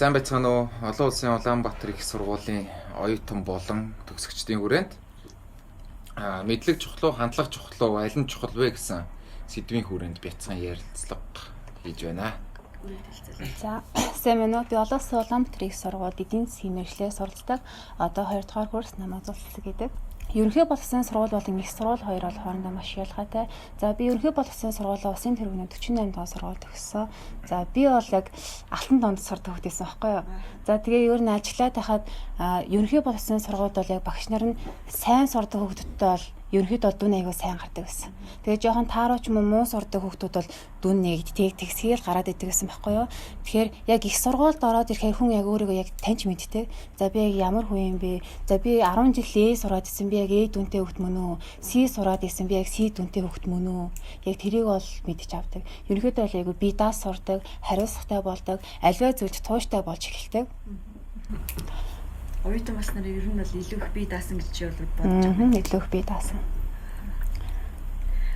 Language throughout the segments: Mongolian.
Сайн байцгаана уу? Олон улсын Улаанбаатар их сургуулийн оюутан болон төгсөгчдийн хүрээнд мэдлэг чухал уу, хандлага чухал уу, аль нь чухал вэ гэсэн сэдвийн хүрээнд бяцхан ярилцлага хийж байна. За, сайн байна уу? Би олон улсын Улаанбаатар их сургууль эдийн засгийн мэргэжлээ суралцдаг. Одоо 2 дугаар курс намайг зулцдаг гэдэг. Ерөнхий боловсролын сургууль болон их сургууль хоёр бол хоорондоо маш ялгаатай. За би ерөнхий боловсролын сургуулаа Улсын тэргүүний 48 дугаар сургууль төгссөн. За би бол яг алтан донд сурдаг хүүхдээсэн байхгүй юу. За тэгээ ер нь ажиглаад хахад ерөнхий боловсролын сургуульд бол яг багш нар нь сайн сурдаг хүүхдүүдтэй бол ерөнхийдөө дүн аягүй сайн гардаг гэсэн. Тэгээ жоохон тааруу ч юм уу сурдаг хүүхдүүд бол дүн нэгд тэгсгээл гараад идэг гэсэн байхгүй юу. Тэгэхээр яг их сургуульд ороод ирэхээр хүн яг өөрийгөө яг таньж мэддэг. За би яг ямар хүн юм бэ? За би 10 жил A сураад исэн би яг A дүнтэй хүүхд мөн үү? C сураад исэн би яг C дүнтэй хүүхд мөн үү? Яг тэрийг бол мэдэж авдаг. Ерөнхийдөө бол айгүй би даас сурдаг, хариуцлагатай болдог, аливаа зүйлд тууштай болж эхэлдэг. Оюутан бас нарыг ер нь бол илүү их бие даасан гэж бодож байгаа. Илүү их бие даасан.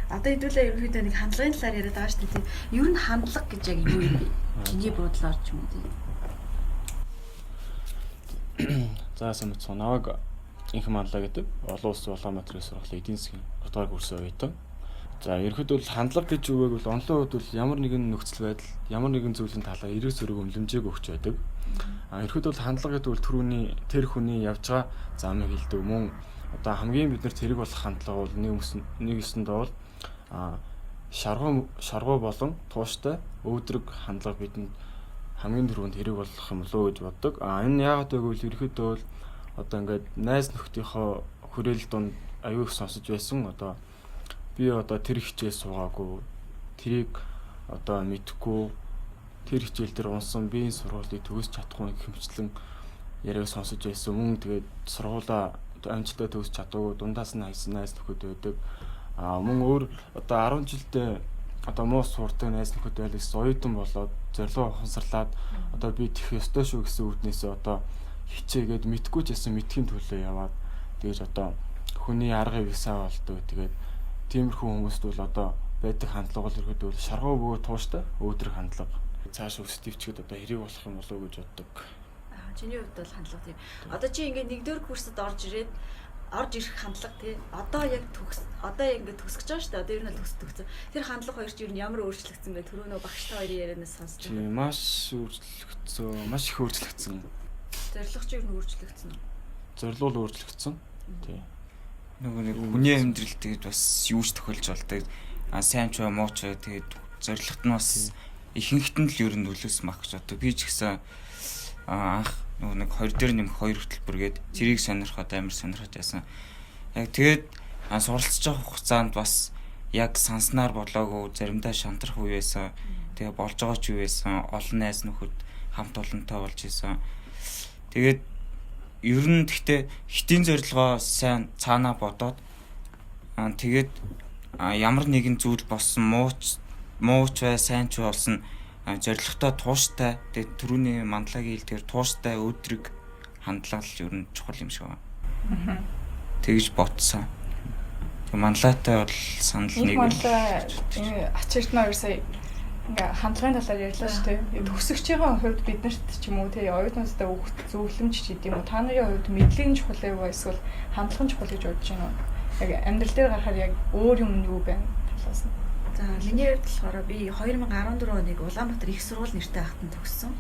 Одоо хэдүүлээ ерөнхийдөө нэг хандлагын талаар яриад байгаа шүү дээ. Ер нь хандлага гэж яг юу юм бэ? Чиний бодлоор ч юм уу тийм. За самц наваг инх манлаа гэдэг олон улсын Улаанбаатарын сургуулийн эдийн засгийн 2 дугаар курсын оюутан. За ерөнхийдөө бол хандлага гэж юу вэ гэвэл онлын хувьд бол ямар нэгэн нөхцөл байдал, ямар нэгэн зүйлийн талаар эрэг зөрөг өмлөмжийг өгч байдаг. Ерөнхийдөө бол хандлага гэдэг бол тэр хүний явж байгаа замыг хэлдэг мөн одоо хамгийн бид нар тэрэг болох хандлага бол нэгэсэндээ бол шаргуу болон тууштай өөдрөг хандлага бидэнд хамгийн түрүүнд хэрэг болох юм болоо гэж боддог. Энэ яагаад вэ гэвэл ерөнхийдөө бол одоо ингээд найз нөхдийнхөө хүрээлэл донд аюу их сонсож байсан. Одоо би одоо тэр хичээл суугаагүй, тэрийг одоо мэдхгүй, тэр хичээл дээр унсан би энэ сургуулийг төгсөж чадахгүй хэмжлэн яриаг сонсож байсан. Мөн тэгээд сургуулаа амжилттай төгсөж чадаагүй дундаас нь хайсан найз нөхөд байдаг. Мөн өөр одоо 10 жилдээ одоо муу сурдаг найз нөхөд байлгаас оюутан болоод зорилгоо ухамсарлаад одоо би тех ёстой шүү гэсэн үүднээсээ одоо хичээгээд мэдгүй ч гэсэн мэдхийн төлөө яваад тэгэж одоо хүний аргыг висаа болдог. Тэгээд тиймэрхүү хүмүүст бол одоо байдаг хандлага бол ерөөдөө шаргуу бөгөөд тууштай өөдрөг хандлага. Цааш өсөлтөвчгээд одоо хэрэг болох юм болов уу гэж боддог. Чиний хувьд бол хандлага тийм. Одоо чи ингээд 1-р курсод орж ирэх хандлага тий. Одоо яг ингээд төгсөж байгаа шүү дээ. Одоо ер нь л төгссөн. Тэр хандлага хоёрч ер нь ямар өөрчлөгдсөн бэ? Түрүүнөө багштай хоёрын ярианаас сонсч байна. Маш өөрчлөгдсөн. Маш их өөрчлөгдсөн. Зорилго ч ер нь өөрчлөгдсөн. Зорилго л өөрчлөгдсөн. Тий. Нөгөө нэг хүний амьдрал тэгээд бас юуж тохиолж болдог. Сайн ч муу ч тэгээд зорилгот нь бас ихэнхт нь л ер нь нөлөөс мах гэж боддог. Би ч гэсэн анх нөгөө нэг 2 дээр нэмэх 2 хөтөлбөргээд зэрийг сонирхоод амар сонирхож байсан. Яг тэгээд суралцж байгаа хугацаанд бас яг санснаар болоогүй заримдаа шантрах үе байсан. Тэгээ болж байгаа ч үе байсан. Олон найз нөхөд хамт олонтой болж исэн. Тэгээд ер нь гэхдээ хитийн зорилгоо сайн цаанаа бодоод тэгээд ямар нэгэн зүйл болсон мууч бай сайн ч болсон зорилготой тууштай тэгээд түрүүний мандлагийн хэлдгээр тууштай өөдрөг хандлага л ер нь чухал юм шиг байна. Тэгж бодсон. Манлаатай бол санал нэг л ачирт нөр сая ингээ хандлагын талаар ярьлаа шүү дээ. Төгсөгчийн хувьд биднэрт ч юм уу тий оюутнуудтай өгөх зөвлөмж ч гэдэм үү та нарын хувьд мэдлэгийн чухал вэ эсвэл хандлагын чухал гэж бодож байна уу? Яг амьдрал дээр гарахаар яг өөр юм юу байна талаас нь. За миний хувьд болохоор би 2014 оныг Улаанбаатар их сургууль нэртэй ахтан төгссөн.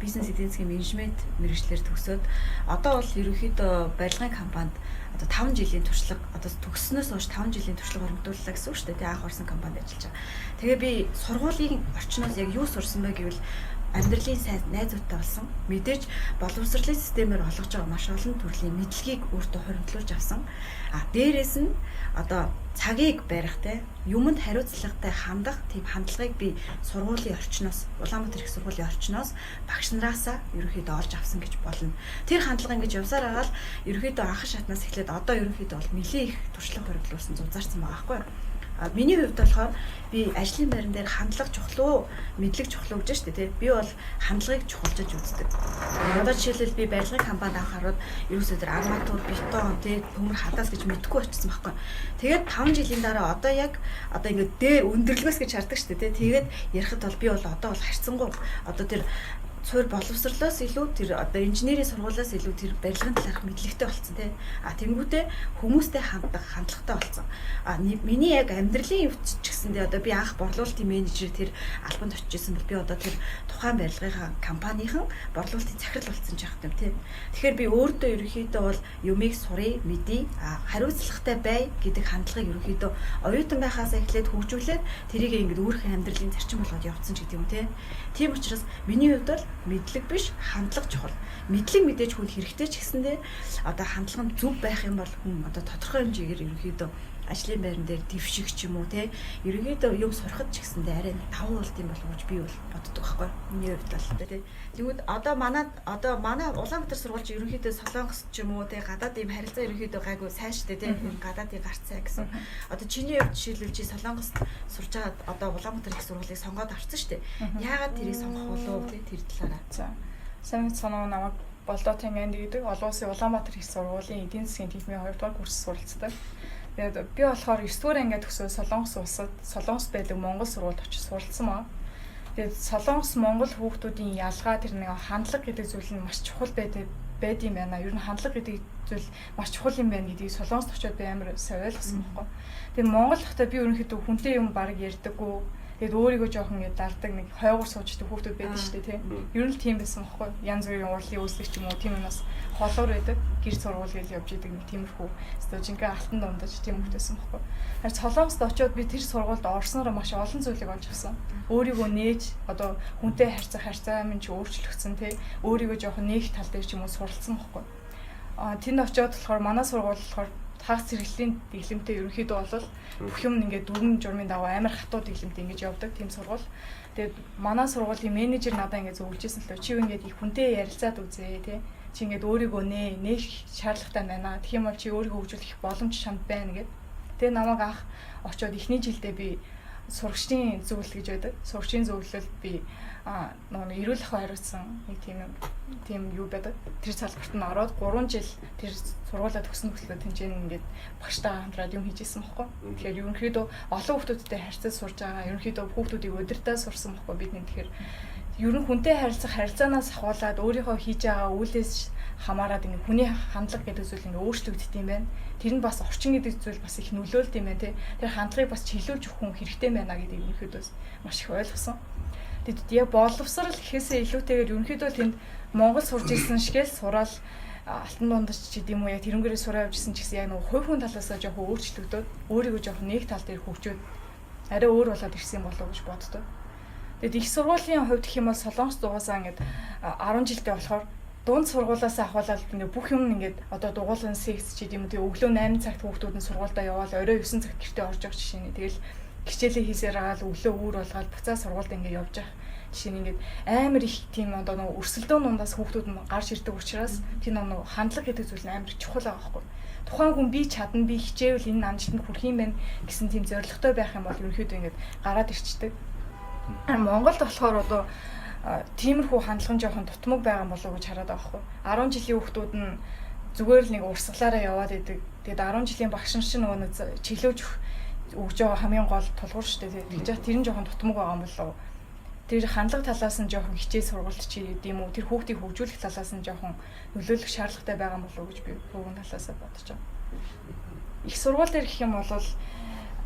Бизнес эдийн засгийн менежмент мэргэжлэр төгсөөд одоо бол ерөнхийдөө барилгын компанид одоо 5 жилийн туршлага одоо төгссөнөөс хойш 5 жилийн туршлага хөрөнгөлүүллээ гэсэн үг шүү дээ. Тэ анх орсон компанид ажиллаж байгаа. Тэгээ би сургуулийн орчноос яг юу сурсан бэ гэвэл амьдралын сайн найзуудтай болсон. Мэдээж боловсролын системээр олгож байгаа маш олон төрлийн мэдлэгийг өөртөө хоригдлуулж авсан. Дээрээс нь одоо цагийг барихтай, юмд хариуцлагатай хандах тийм хандлагыг би сургуулийн орчноос, Улаанбаатар их сургуулийн орчноос багш нараасаа ерөнхийдөө олж авсан гэж болно. Тэр хандлага ингэж явсаар байгаа л ерөнхийдөө анхан шатнаас эхлээд одоо ерөнхийдөө бол нэлээд их туршлага хоригдлуулсан зузаарсан байгаа байхгүй юу? Миний хувьд болохоор би ажлын байран дээр хандлага чухал уу, мэдлэг чухал уу гэж шүү дээ тий. Би бол хандлагыг чухалчилж үздэг. Одоо жишээлбэл би барилгын компанид анхаарал ерөөсөө тэр арматур, бетон тий төмөр хадаас гэж мэдгүй очсон байхгүй. Тэгээд 5 жилийн дараа одоо ингээд дээр өндөрлгөөс гэж хардаг шүү дээ тий. Тэгээд ярихад бол би бол одоо бол харьцангуй одоо тэр цуур боловсрлоос илүү тэр одоо инженерийн сургуулиас илүү тэр барилгын талаарх мэдлэгтэй болсон тий. Тэнгүүтээ хүмүүстэй хандлагатай болсон. Миний яг амьдралын хувьд ч гэсэндээ одоо би анх борлуулалтын менежер тэр албанд очижсэн бол би одоо тэр тухайн барилгын компанийн борлуулалтын захирал болсон ч яах юм тий. Тэгэхээр би өөртөө ерөнхийдөө бол юмыг сурыг, мэдээ, хариуцлагатай бай гэдэг хандлагыг ерөнхийдөө оюутан байхаас эхлээд хөгжүүлээд тэрийг ингээд өөрийнхөө амьдралын зарчим болгоод явуулсан ч гэдэг юм тий. Тийм учраас миний хувьд бол мэдлэг биш, хандлага чухал. Мэдлэг мэдээж хүн хэрэгтэй ч гэсэндээ одоо хандлага нь зөв байх юм бол хүн одоо тодорхой хэмжээгээр ерөнхийдөө ажлын байран дээр дэвших ч юм уу те ерөнхийдөө юм сурахад ч гэсэндээ арай давуу болт юм болов уу гэж би бол боддог байхгүй. Миний хувьд бол те. Тэгвэл одоо манай Улаанбаатар сургууль чи ерөнхийдөө Солонгос ч юм уу те гадаад юм харилцаа ерөнхийдөө гайгүй сайн штэ те гадаадын гарцаа гэсэн. Одоо чиний хувьд жишээлбэл чи Солонгост сурч байгаа одоо Улаанбаатар их сургуулийг сонгоод авсан штэ. Яагаад тэрийг сонгох болов те тэр талаараа. За. Сайн санаа намайг Болдоотын анд гэдэг олон улсын Улаанбаатар их сургуулийн эдийн засгийн техникийн 2 дугаар курс суралцдаг. Тэгээд би болохоор 9 дугаар ангид төгсөөд Солонгос улсад Солонгос байдаг Монгол сургуульд очиж суралцсан маа. Тэгээд Солонгос Монгол хүүхдүүдийн ялгаа тэр нэг хандлага гэдэг зүйл нь маш чухал байд юм байна. Ер нь хандлага гэдэг зүйл маш чухал юм байна гэдгийг Солонгост очиод би амар сайн ойлгосон байхгүй. Тэгээд Монгол хотод би ерөнхийдөө хүнтэй юм баг ярьдаггүй. Тэгээд өөрийгөө жоохон ингэ дарддаг нэг хойгоор суучдаг хүүхдүүд байдаг шүү дээ тийм. Ер нь тийм байсан байхгүй. Янз бүрийн урлын үүсгэж ч юм уу тийм юмас холоор байдаг. Гэр сургууль гэж явж идэг нэг тиймэрхүү стожинка алтан дундаж тийм хүмүүссэн байхгүй. Харин Солонгост очиод би тэр сургуульд орсноор маш олон зүйлийг олж авсан. Өөрийгөө нээж одоо хүнтэй харьцаа минь ч өөрчлөгдсөн тийм. Өөрийгөө жоохон нээх тал дээр ч юм уу суралцсан байхгүй. Тэнд очиод болохоор манай сургууль болохоор хагас зэрэглэлийн дэглэмтэй ерөнхийдөө бол бүх юм ингээд дүрм журмын даваа амар хатуу дэглэмтэй ингэж явдаг тийм сургууль. Тэгээд манай сургуулийн менежер надад ингээд зөвлөжсэн л чи ингээд их хүнтэй ярилцаад үзээ тий. Чи ингээд өөрийгөө нээх шаардлагатай байна. Тэгэх юм бол чи өөрийгөө хөгжүүлэх боломж чамд байна гэд. Тэгээд намайг анх очиод эхний жилдээ би сурагчдын зөвлөл гэж байдаг. Сурагчдын зөвлөлд би нэг эрүүл ахуй хариуцсан нэг тийм юу байдаг. Тэр салбарт нь ороод 3 жил тэр сургуулаа төгсөн хөтлөө тэмцээн ингээд багштайгаа хамтраад юм хийжсэн байхгүй. Тэгэхээр ерөнхийдөө олон хүүхдүүдтэй харьцаж сурж байгаа. Ерөнхийдөө хүүхдүүдийг удирдах сурсан байхгүй бид нэг тэгэхээр ер нь хүнтэй харилцах харилцаанаас ахуулаад өөрийнхөө хийж байгаа үйлээс хамаарад ингээд хүний хандлага гэдэг зүйл ингээд өөрчлөгддөг юм байна. Тэр нь бас орчин гэдэг зүйл бас их нөлөөлт юм байна тий. Тэр хандлагыг бас чиглүүлж өгөх хүн хэрэгтэй байна гэдэг ерөнхийдөө маш их ойлгосон. Тэгэд яг боловсрал гэхээсээ илүүтэйгээр ерөнхийдөө тэнд Монгол сурж ирсэн шигэл сураал алтан дундаж ч гэдэм үү яг тэрнгэрээ сураа явжсэн ч гэсэн яг нэг хувь хүн талаас нь жоохон өөрчлөгдөөд өөрийгөө жоохон нэг тал дээр хөгжөөд арай өөр болоод ирсэн юм болов уу гэж боддог. Тэгэд их сургуулийн хувьд гэх юм бол Солонгос дугаасаа ингээд 10 жилдээ болохоор дунд сургуулиас ахуулаад ингээд бүх юм ингээд одоо дугуулгын секц ч гэдэм үү өглөө 8 цагт хүүхдүүд нь сургуультай яваал орой 9 цагт гэртээ орж явах жишээ нь. Тэгэл хичээлээ хийсээр агаал өглөө үүр болгоод буцаа сургуульд ингээд явж явах жишээ нь ингээд амар их тийм одоо нэг өрсөлдөөн дундаас хүүхдүүд нь гарч ирдэг учраас тийм нэг хандлага гэдэг зүйл нь амар чухал байгаа байхгүй. Тухайн хүн би чадна би хичээвэл энэ амжилтанд хүрэх юм байна гэсэн тийм зорилготой байх юм бол ерөнхийдөө ингээд гараад ирчдэг. Монголд болохоор одоо тиймэрхүү хандлага нь жоохон дутмаг байгаа болов уу гэж хараад байгаа байхгүй. 10 жилийн хүүхдүүд нь зүгээр л нэг урсгалаараа яваад идэг. Тэгэд 10 жилийн багш нар чинь нөгөө чиглөөж өгж байгаа хамгийн гол тулгуур шүү дээ. Тэгж тэр нь жоохон дутмаг байгаа юм болов уу. Тэр хандлага талаас нь жоохон хичээл сургалт чи гэдэм үү. Тэр хүүхдийг хөгжүүлэх талаас нь жоохон нөлөөлөх шаардлагатай байгаа юм болов уу гэж би хүүхэн талаас нь бодож байгаа. Их сургууль дээр гэх юм бол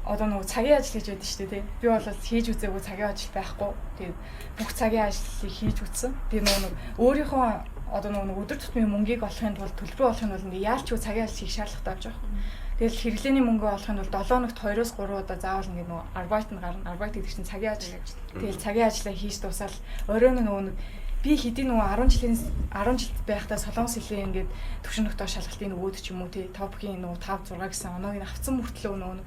одоо нөгөө цагийн ажил гэж байдаг шүү дээ тий. Би бол хийж үзээгүй цагийн ажил байхгүй. Тэгээд бүх цагийн ажлыг хийж үзсэн. Тэгээд нөгөө өөрийнхөө одоо нөгөө өдөр тутмын мөнгийг олохын тулд төлбөр олохын тулд ингээ яалчгүй цагийн ажил хийх шаардлагатай болж байгаа юм. Тэгэл хэрэглээний мөнгө олохын тулд 7 хоногт 2-оос 3 удаа заавал ингээ нөгөө арбайт нь гарна. Арбайт гэдэг чинь цагийн ажил. Тэгэл цагийн ажлаа хийж дуусаад оройн нөгөө би хэдийн нөгөө 10 жил байхдаа Солонгос хэлээ ингээд төвшин нөхдөд шалгалтын нөгөөд ч юм уу тий топгийн нөгөө 5 6 гэсэн оноог нь авцсан мөртлөө нөгөө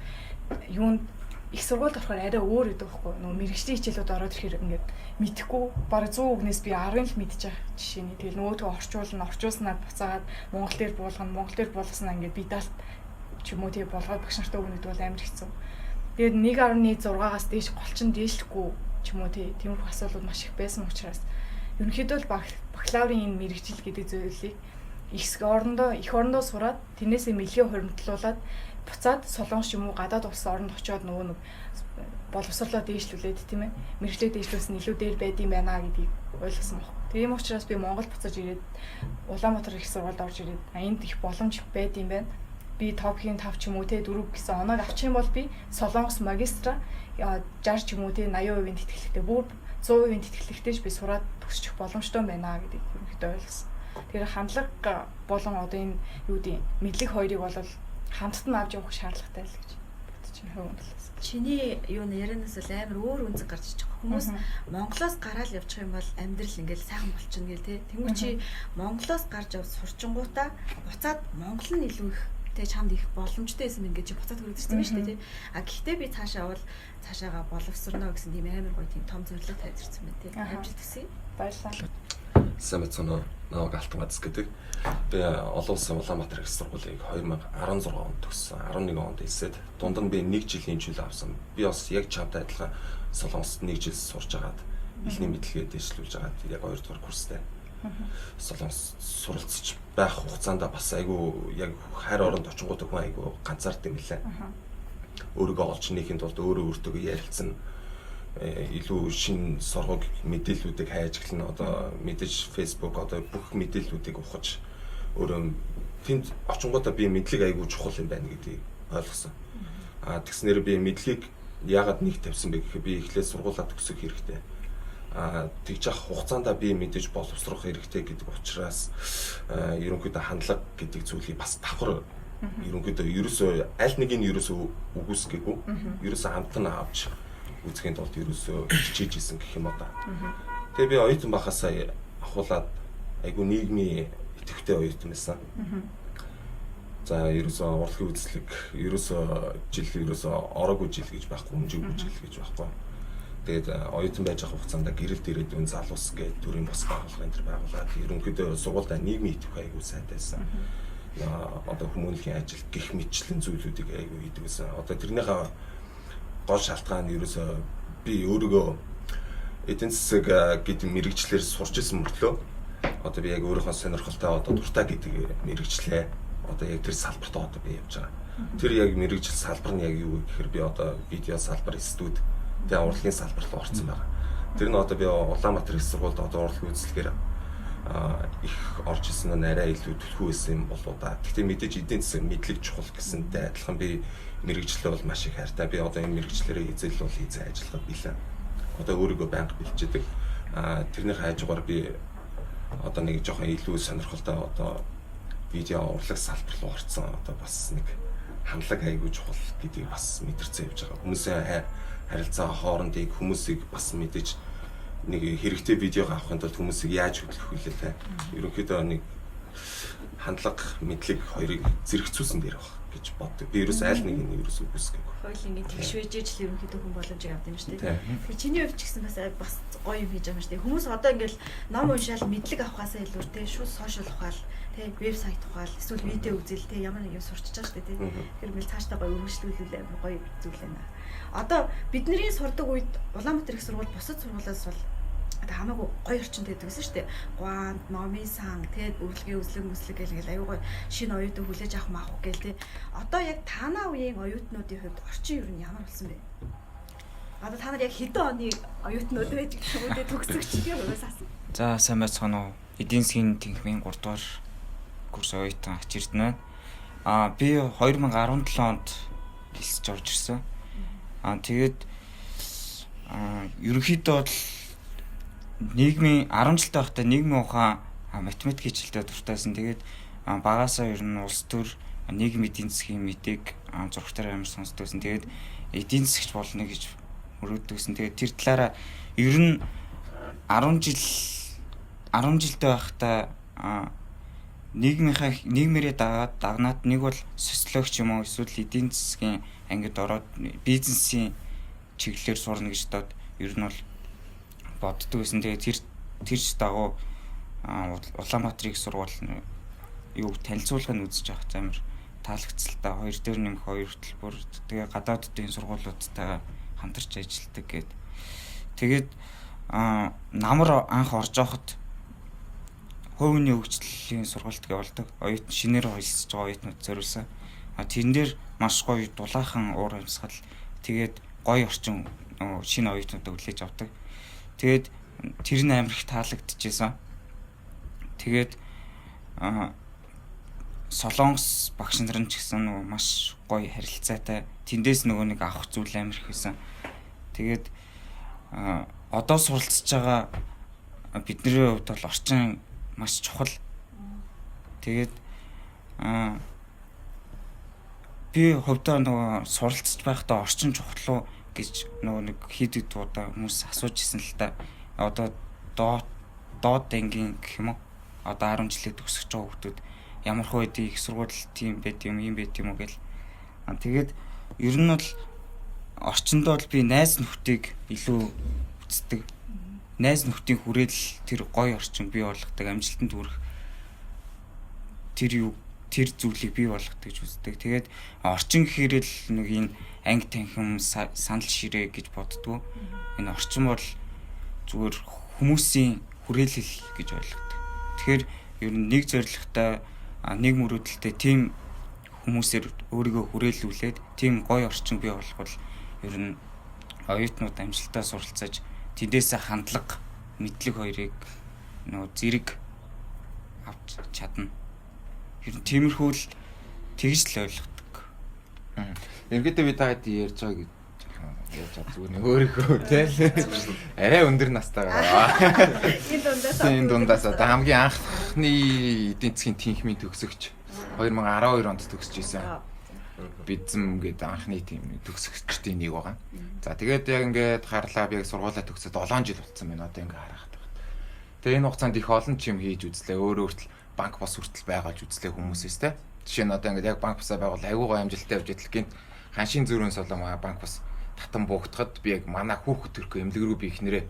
юунд их сургуульд орохоор арай өөр гэдэг байхгүй нөгөө мэрэгчлийн хичээлүүд ороод ирэхээр ингээд мэдэхгүй бараг 100 үгнээс би 10 л мэдчих жишээний тэгэл нөгөөдгөө орчуулснаа буцаагаад Монгол дээр болгосноо ингээд би даалт ч юм уу тий болгоод багш нартай өгнөд бол амар хэцүү. Тэгээд 1.6-аас дээш голчин дээшлэхгүй ч юм уу тий тиймэрхүү асуудлууд маш их байсан учраас ерөнхийдөө л бакалаврын энэ мэрэгжил гэдэг зүйлийг их орондоо сураад тэрнээсээ мэлгээ хуримтлуулаад буцаад Солонгос юм уу гадаад улс оронд очиод нөгөө нэг боловсруулаад дээшлүүлээд тийм ээ. Мэргэжлээ дээшлүүлсэн илүү дээр байд юм байна гэдгийг ойлгосон баг. Тийм учраас би Монгол буцаж ирээд Улаанбаатар их сургуульд орж ирээд энд их боломж байд юм байна. Би топхийн 5 ч юм уу те 4 гэсэн оноог авчих юм бол би Солонгос магистра 60 ч юм уу те 80% тэтгэлэгтэй бүр 100% тэтгэлэгтэй би сураад төгсчих боломжтой байна гэдгийг ерөнхийдөө ойлгосон. Тэгэхээр хандлага болон одоо энэ юу гэдэг мэдлэг хоёрыг бол хамтд нь авч явах шаардлагатай л гэж бодож байна хувь үнэлээс. Чиний юу ярианаас л амар өөр үнцэг гарч иж байгаа. Хүмүүс Монголоос гараал явчих юм бол амьдрал ингээл сайхан болчихно гэл те. Тэнгүү чи Монголоос гарч явж сурчингуудаа буцаад Монгол нь илүү их тэ чамд их боломжтой байсан ингээд чи буцаад хүрэгдчихсэн шүү дээ те. А гэхдээ би цаашаа бол цаашаага боловсрно гэсэн тийм амар гоё тийм том зорилго тавьж ирсэн байна те. Амжилт хүсье. Баярлалаа. Сайн мэцэнэ наваг алтмац гэдэг. Би олон улсын Улаанбаатар их сургуулийг 2016 онд төгссөн. 11 онд элсээд дунд нь би 1 жилийн жил авсан. Би бас яг чамтай адилхан Солонгост 1 жил сурж агаад эхний мэдлэгээ дэвшлүүлж агаад яг 2 дугаар курстай. Солонгос суралцж байх хугацаанд бас айгүй яг хайр оронд очингууд хүн айгүй ганцаард юм лээ. Өөрийгөө олж нэхэнд бол өөрөө өөртөө ярилцсан илүү шин соргог мэдээллүүдийг хайж эхэлнэ. Одоо мэдээж Facebook одоо бүх мэдээллүүдийг ухаж өөрөө тэнд очингуудаа би мэдлэг айгүй чухал юм байна гэдгийг ойлгосон. Тэгснээр би мэдлэгийг яагаад нэг тавьсан бэ гэхээр би эхлээд сургуулаа төгсөх хэрэгтэй. Тэгж явах хугацаанд би мэдээж боловсрох хэрэгтэй гэдэг учраас ерөнхийдөө хандлага гэдэг зүйлийг бас давхар ерөнхийдөө ерөөсөө аль нэг нь ерөөсөө үгүйсгээгүй. Ерөөсөө хамтан авч үзэхэд бол ерөөсөө хичээж исэн гэх юм одоо. Тэгээ би оюутан бахасаа ахуулаад айгу нийгмийн идэвхтэй оюутан байсан. За ерөөсөө урлагийн үзлэг ерөөсөө жил ерөөсөө ороогүй жил гэж байхгүй, өмжөөгүй жил гэж байхгүй. Тэгээд оюутан байж авах хугацаанд гэрэл дээрээ дүүн залуус гэдэг төрийн бос байгууллага энэ төр байгуулаад ерөнхийдөө сургуультай нийгмийн идэвх айгу сайдайсан. Одоо хүмүүнлэгийн ажил гих мэтчлэн зүйлүүдийг айгу хийдэг гэсэн. Одоо тэрнийхээ гол шалтгаан нь ерөөсөө би өөрийгөө эдийн засаг гэдэг мэрэгчлэр сурч исэн мөртлөө одоо би яг өөрийнхөө сонирхолтой одоо дуртай гэдэг мэрэгчлээ одоо яг тэр салбарт одоо би явж байгаа. Тэр яг мэрэгжил салбар нь яг юу гэхээр би одоо видео салбар, студ, тэгээ урлагийн салбар руу орсон байгаа. Тэр нь одоо би Улаанбаатар их сургуульд одоо урлагийн үзлэгээр их орж исэн нь арай илүү төлхөө байсан юм болоо да. Гэхдээ мэдээж эдийн засаг мэдлэг чухал гэсэнтэй адилхан би мэрэгчлээ бол маш их хайртай. Би одоо энэ мэрэгчлэрээ эзэл бол хийцэн ажиллагаа билээ. Одоо өөрийгөө байнга бэлчээдэг. Тэрний хажуугаар би одоо нэг жоохон илүү сонирхолтой одоо видео урлаг салбар руу орсон. Одоо бас нэг хандлага айгүй чухал гэдгийг бас мэдэрсэн явж байгаа. Хүмүүсийн харилцаа хоорондыг хүмүүсийг бас мэдээж нэг хэрэгтэй видеог авахын тулд хүмүүсийг яаж хөтлөх вэ те. Ерөнхийдөө нэг хандлага, мэдлэг хоёрыг зэрэгцүүлсэн дээр баг гэж боддог. Би ерөөс аль нэг нь ерөөс үгүйсгээгүй. Хоёул ингэ тэгшвэж ижил ерөнхийдөө хүн боломжийг авдаг юм шүү дээ. Тэгэхээр чиний хувьд ч гэсэн бас гоё юм хийж байгаа юм шүү дээ. Хүмүүс одоо ингээл ном уншаал мэдлэг авахаасаа илүү те шууд сошиал ухаал, те вебсайт ухаал, эсвэл видео үзэл те ямар нэг юм сурчиж байгаа шүү дээ. Тэгэхээр мэл цаашдаа гоё өргөжлүүлүүлээ гоё зүйл байна. Одоо бидний сурдаг үед Улаанбаатар их сургууль бусад сургуулиас бол одоо хамаагүй гоё орчинд байдаг гэсэн шүү дээ. Гуант, номын сан, тэгээд урлагийн үзлэг гэл аюу гоё шинэ оюутан хүлээж авах маах гээл те. Одоо яг танаа үеийн оюутнуудын хувьд орчин юу нь ямар болсон бэ? Одоо та нар яг хэдэн оны оюутнууд байж гэх юм уу те төгсөгчдийн хувьд асуу. За сайн байцгаана уу. Эдийн засгийн тэнхимийн 3 дугаар курс оюутан ач эрдэнэ байна. Би 2017 онд хэлсэж орж ирсэн. Тэгээд ерөнхийдөө бол нийгмийн 10 жилтэй байхдаа нийгмийн ухаан математик хичээлдээ дуртайсан. Тэгээд багаасаа ер нь улс төр нийгмийн эдийн засгийн мэдээг зургатаар амар сонсдогсэн. Тэгээд эдийн засгч болно гэж мөрөөддөгсэн. Тэгээд тэр талаараа ер нь 10 жилтэй байхдаа нийгмээрээ дагнаад нэг бол социологч юм уу эсвэл эдийн засгийн ангид ороод бизнесийн чиглэлээр сурна гэж бодоод ер нь бол боддог гэсэн. Тэгээд тэрч дагуу Улаанбаатар их сургууль юу танилцуулгыг үзэж авах амар таалагдцалтай 2 дээр нэмэх 2 хөтөлбөр тэгээ гадаадын сургуулиудтайгаа хамтарч ажилладаг гэд. Тэгээд намар анх орж явахад хувийн хөгжлийн сургалт явуулдаг. Оюутан шинээр хэлсэж байгаа оюутнууд зориулсан. Тэрэн дээр маш гоё дулаахан уур амьсгал тэгээд гоё орчин шинэ оюутнуудаа хүлээж авдаг. Тэгээд тэр нь амар их таалагдчихсан. Тэгээд Солонгос багш нар нь ч гэсэн нөгөө маш гоё харилцаатай. Тэндээс нөгөө нэг авах зүйл амар их байсан. Тэгээд одоо суралцж байгаа бидний хувьд бол орчин маш чухал. Тэгээд би хувьдаа нөгөө суралцж байхдаа орчин чухал уу гэж нөгөө нэг хэд удаа хүмүүс асууж ирсэн л та. Одоо доод ангийн гэх юм уу? Одоо 10 жилээ төгсөж байгаа хүмүүс ямар хөө их сургууль тийм байт юм байт юм уу гэл. Тэгээд ер нь бол орчинд бол би найз нөхдийг илүү үздэг. Найз нөхдийн хүрээлэл тэр гоё орчин бий болгодог, амжилтанд хүрэх тэр зүйлийг бий болгодог гэж үздэг. Тэгээд орчин гэхээр л нэг энэ анги танхим санал ширээ гэж боддгоо. Энэ орчин бол зүгээр хүмүүсийн хүрээлэл гэж ойлгодог. Тэгэхээр ер нь нэг зорилготой нэг мөрөөдөлтэй тийм хүмүүсээр өөрийгөө хүрээлүүлээд тийм гоё орчин бий болгоход ер нь оюутнууд амжилтаа суралцаж тэдээсээ хандлага мэдлэг хоёрыг нөгөө зэрэг авч чадна. Ер нь тиймэрхүү л тэгж л ойлгодог. Ерөнхийдөө би таад ярьж байгаа гэж яаж зүгээр нэг өөрийнхөө тийм арай өндөр настай байгаа. Энэ дундаас одоо хамгийн анхны эдийн засгийн тэнхимийн төгсөгч 2012 онд төгсөж исэн. Бидзэм гэдэг анхны тийм төгсөгчдийн нэг байгаа. За тэгээд яг ингээд харлаа би яг сургуулаа төгсөөд 7 жил болсон байна одоо ингээд харахад. Тэгээд энэ хугацаанд их олон ч юм хийж үзлээ. Өөрөө хүртэл банк бос хүртэл байгуулж үзлээ хүмүүсээс те. Жишээ нь одоо ингээд яг банк босоо байгуул айгуугаа амжилттай явж идэл гинт ханшийн зөрүүн соломо банк бос татан буугдахад би яг манай хүүхэд төрхөө эмнэлэг рүү би ихнэрээ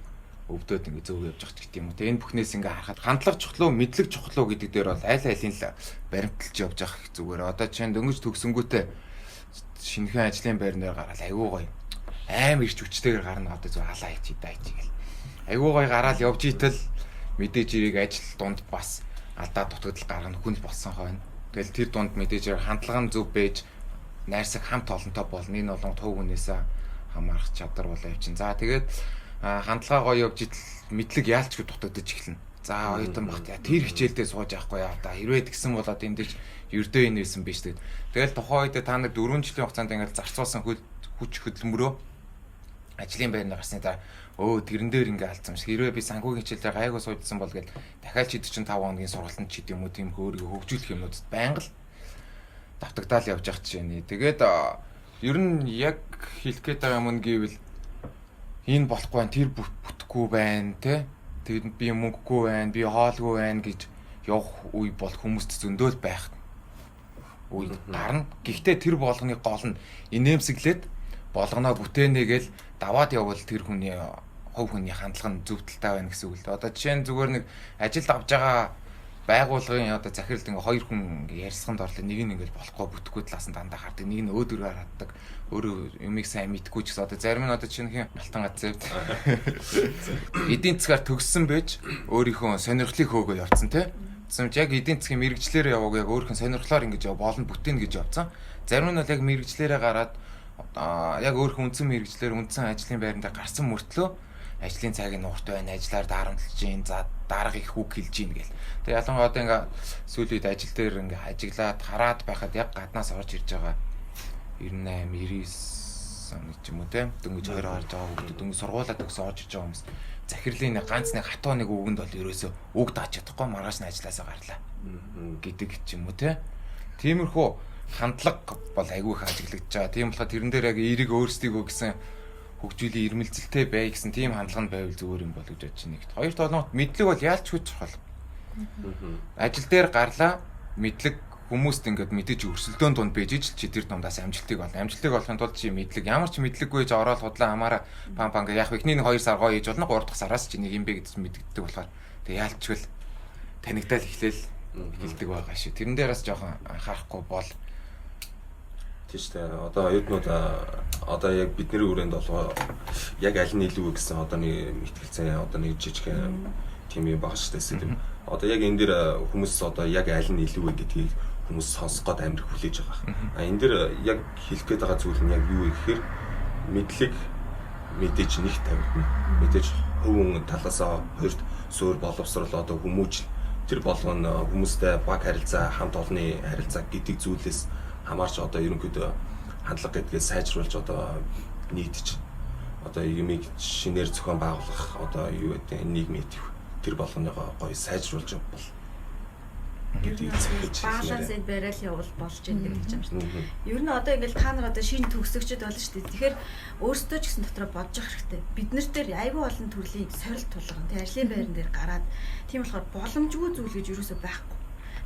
өвдөөд ингээд зөөгөө явж байгаа гэх юм уу. Тэгээ энэ бүхнээс ингээд харахад хандлага чухлуу, мэдлэг чухлуу гэдэг дээр бол аль алийн л баримталж явж байгаа их зүгээр. Одоо чинь дөнгөж төгсөнгүүтээ шинэхэн ажлын байран дээр гараад айгуу гоё аим ирч хүчтэйгээр гарна одоо зөв халаа хийчих дайчих гэл. Айгуу гоё гараад явж итэл мэдээж ирийг ажил дунд бас алдаа дутагдал гаргана хүнд болсон хойно. Тэгэл тэр дунд мэдээж хандлага нь зөв байж найрсаг хамт олонтой болно. Энэ болон төв хүнээсээ хамаарах чадвар болоо явчин. За тэгээд хандлагаа гоё явж идэл мэдлэг яалчгүй дутагдаж эхэлнэ. За оюутан багт тэр хичээлдээ сууж явахгүй яа да. Хэрвээ тэгсэн бол одоо эндэж ердөө энэ байсан биш тэгээд. Тэгэл тухайн үед та нар 4 жилийн хугацаанд ингээд зарцуулсан хүч хөдөлмөрөө ажлын байрны гарсны дараа тэрэн дээр ингээ алдсан шиг. Хэрвээ би санхүүгийн хичээлээр гайгүй суужсан бол гээд дахиад чи 45 хоногийн сургалтанд ч гэдэм үү тийм өөрийгөө хөгжүүлэх юмнуудад байнга л давтагдаал явж явах жишээ. Тэгээд ер нь яг хэлэх гээд байгаа юм гэвэл энэ болохгүй байна, тэр бүтэхгүй байна те. Тэгээд би мөнгөгүй байна, би хоолгүй байна гэж явах үе бол хүмүүст зөндөөл байх үе гарна. Гэхдээ тэр болгоны гол нь инээмсэглээд болгоноо бүтээнэгээл даваад явбал тэр хүний хувь хүний хандлага нь зөв талтай байна гэсэн үг л дээ. Одоо жишээ нь зүгээр нэг ажилд авж байгаа байгууллагын одоо захиралд ингээ хоёр хүн ингээ ярилцлаганд орлоо нэг нь ингээл болохгүй бүтэхгүй талаас нь дандаа хардаг, нэг нь өөдрөөр хардаг, өөрөө юмыг сайн мэдгүй ч гэсэн одоо зарим нь одоо чинхэн малтан гацэв эдийн засгаар төгссөн байж өөрийнхөө сонирхлыг хөөгөө явцсан тий. Тэгсэн яг эдийн засгийн мэрэгчлэрээ яваг яг өөрхөн сонирхлоор ингэж болно бүтээн гэж явцсан. Зарим нь бол яг мэрэгчлэрээ гараад яг өөрхөн үндсэн мэрэгчлэр үндсэн ажлын байранд гарсан мөртлөө ажлын цагийг нуурт байна, ажиллаар дарамтлж гин, за дарга их үг хэлж гин гэл. Тэгээ ялангуяа одоо ингээ сүүлийн үед ажил дээр ингээ ажиглаад хараад байхад яг гаднаас орж ирж байгаа 98 99 оны ч юм уу те дөнгөж 20 гарч байгаа хүмүүс дөнгөж сургуулаа төгсөө орж ирж байгаа хүмүүс захирлын ганц нэг хатуу нэг үгэнд бол ерөөсөө үг дааж чадахгүй маргааш нь ажилласаа гарлаа гэдэг ч юм уу те. Тиймэрхүү хандлага бол айгүй их ажиглагдж байгаа. Тийм болохоор тэрэн дээр яг эерэг өөрсдийгөө гэсэн хөгжүүлийн ирмэлзэлтэй бай гэсэн тийм хандлага нь байвал зүгээр юм бол гэж бодож байна. Хоёр толгойд мэдлэг бол яалчгүй чухал. Ажил дээр гарлаа мэдлэг хүмүүст ингээд мэдээж өрсөлдөөн дунд байж ижил чи тэр дундаас амжилтыг бол амжилтыг олохын тулд чи мэдлэг ямар ч мэдлэггүй гэж ороод худлаа хамаараа пам яг ихний 2 сар гоё хийж болно 3 дахь сараас чи нэг юм бэ гэж мэддэг болохоор тэг яалчгүй танигдал эхлээл хэлдэг байгаа шүү. Тэрэн дээрээс жоохон анхаарахгүй бол тийштэй одоо оюутнууд одоо яг бидний хүрээнд болоо яг аль нь илүү вэ гэсэн одоо нэг мэтгэлцээ одоо нэг жижигхэн тийм юм баг шүү дээ тийм. Одоо яг энэ дэр хүмүүс одоо яг аль нь илүү вэ гэдгийг хүмүүс сонсох гээд амар хүлээж байгаа. Энэ дэр яг хэлэх гээд байгаа зүйл нь яг юу вэ гэхээр мэдлэг мэдээж нэг тавигдана. Мэдээж хөвөн талаасаа хоёрт суур боловсрол одоо хүмүүжил тэр болгоно хүмүүстэй баг харилцаа, хамт олонны харилцаа гэдэг зүйлээс хамаарч одоо ерөнхийдөө хандлага гэдгээ сайжруулж одоо нийтж одоо юмыг шинээр зохион байгуулах одоо юу гэдэг нийгмийн тэр болгоныгоо гоё сайжруулж явбал балансыг бариад явбал болж байгаа гэж байна шүү дээ. Ер нь одоо ингээл та нар одоо шинэ төгсөгчд болно шүү дээ. Тэгэхээр өөрсдөө ч гэсэн дотроо бодож явах хэрэгтэй. Бид нар дээр айгүй олон төрлийн сорилт тулган тэ ажлын байран дээр гараад тийм болохоор боломжгүй зүйл гэж юусоо байхгүй.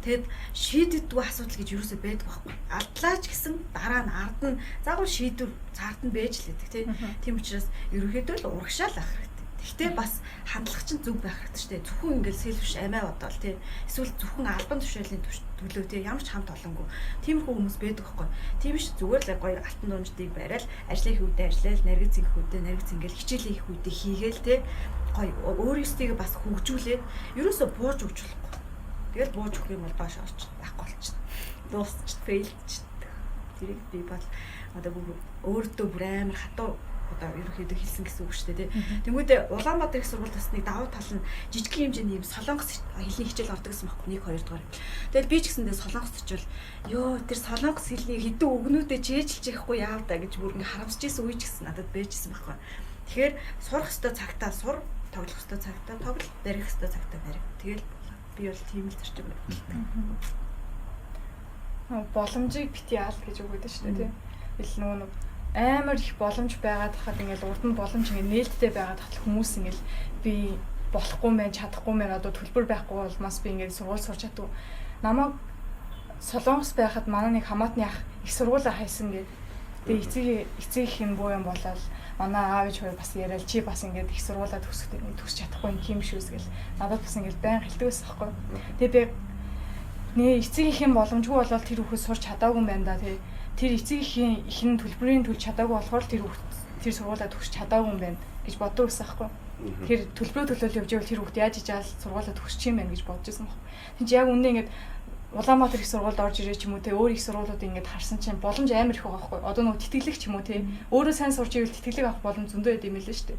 Тэгэд шийдэгдгүй асуудал гэж юусоо байдаг байхгүй. Алдлаач гэсэн дараа нь ард нь загвар шийдвэр цаард нь бэж лээдэг тий. Тийм учраас ерөнхийдөө л урагшаал авах хэрэгтэй. Гэхдээ бас хандлага чинь зүг байх хэрэгтэй шүү дээ. Зөвхөн ингээл сэлвш амиа бодоол тий. Эсвэл зөвхөн албан тушаалын төлөө тий ямар ч хамт олонгүй. Тиймэрхүү хүмүүс байдаг байхгүй. Тийм ш зүгээр л гоё алтан дуунждыг барайл, ажлын хөвдөө ажиллаал, наргиц ингээл хичээлийн их үедээ хийгээл тий. Гоё өөрөөсөө бас хөгжүүлээд ерөөсө бууж өгч болохгүй. Тэгэл бууж өгөх юм бол бааш орч байхгүй болчихно. Дуусч фейлч. Тэрийг би бол одоо өөртөө бүр амар хатуу одоо ерөнхийдөө хэлсэн гэсэн үг шүү дээ. Тэнгүүдээ Улаанбаатар их сургууль тасны давуу тал нь жижиг хэмжээний юм солонгос хэлний хичээл ордог гэсэн байхгүй 1 2 дугаар. Тэгэл би ч гэсэндээ солонгос хичээл ёо тэр солонгос хэлний хэдэн үгнүүдэд чийжилж яахгүй яав да гэж бүр ингээ харамсаж исэн үе ч гэсэн надад байжсэн байхгүй. Тэгэхээр сурах ёстой цагтаа сур, тоглох ёстой цагтаа тоглол, барих ёстой цагтаа барих. Тэгэл би бол тийм л зарчим байна. Боломжийг бити яал гэж үг гэдэг шүү дээ тийм. Ил нөгөө амар их боломж байгаад хахад ингээл урд нь боломж ингээ нээлттэй байгаад хахад хүмүүс ингээл би болохгүй мэн чадахгүй мэн одоо төлбөр байхгүй болмаас би ингээ сургууль сурч чадгүй. Намайг Солонгос байхад манай нэг хамаатны ах их сургуулаа хайсан гээд тэгээ эцэг их юм буу юм болоод манай аав ээж хоёр бас яриад чи бас ингээд их сургуулаа төгсч чадахгүй юм шүүс гэл надад бас ингээд байн хэлдэг байсан байхгүй. Тэгээ би нэ эцэг их юм боломжгүй болоод тэр хүүхэд сурч чадаагүй юм байна да тий. Тэр эцэг ихэн төлбөрийн төлж чадаагүй болохоор тэр сургуулаа төгсч чадаагүй юм байна гэж боддог байсан байхгүй. Тэр төлбөрөө төлөөл явж байвал тэр хүүхэд яаж ижаал сургуулаа төгсч юм байна гэж бодож байсан байхгүй. Тэгж яг үнэ ингээд Улаанбаатар их сургуульд орж ирээ ч юм уу те өөр их сургуулиуд ингээд харсан чинь боломж амар их байгаа байхгүй. Одоо нөгөө тэтгэлэг ч юм уу те өөрөө сайн сурч ивэл тэтгэлэг авах боломж зөндөө байд юм лээ шүү дээ.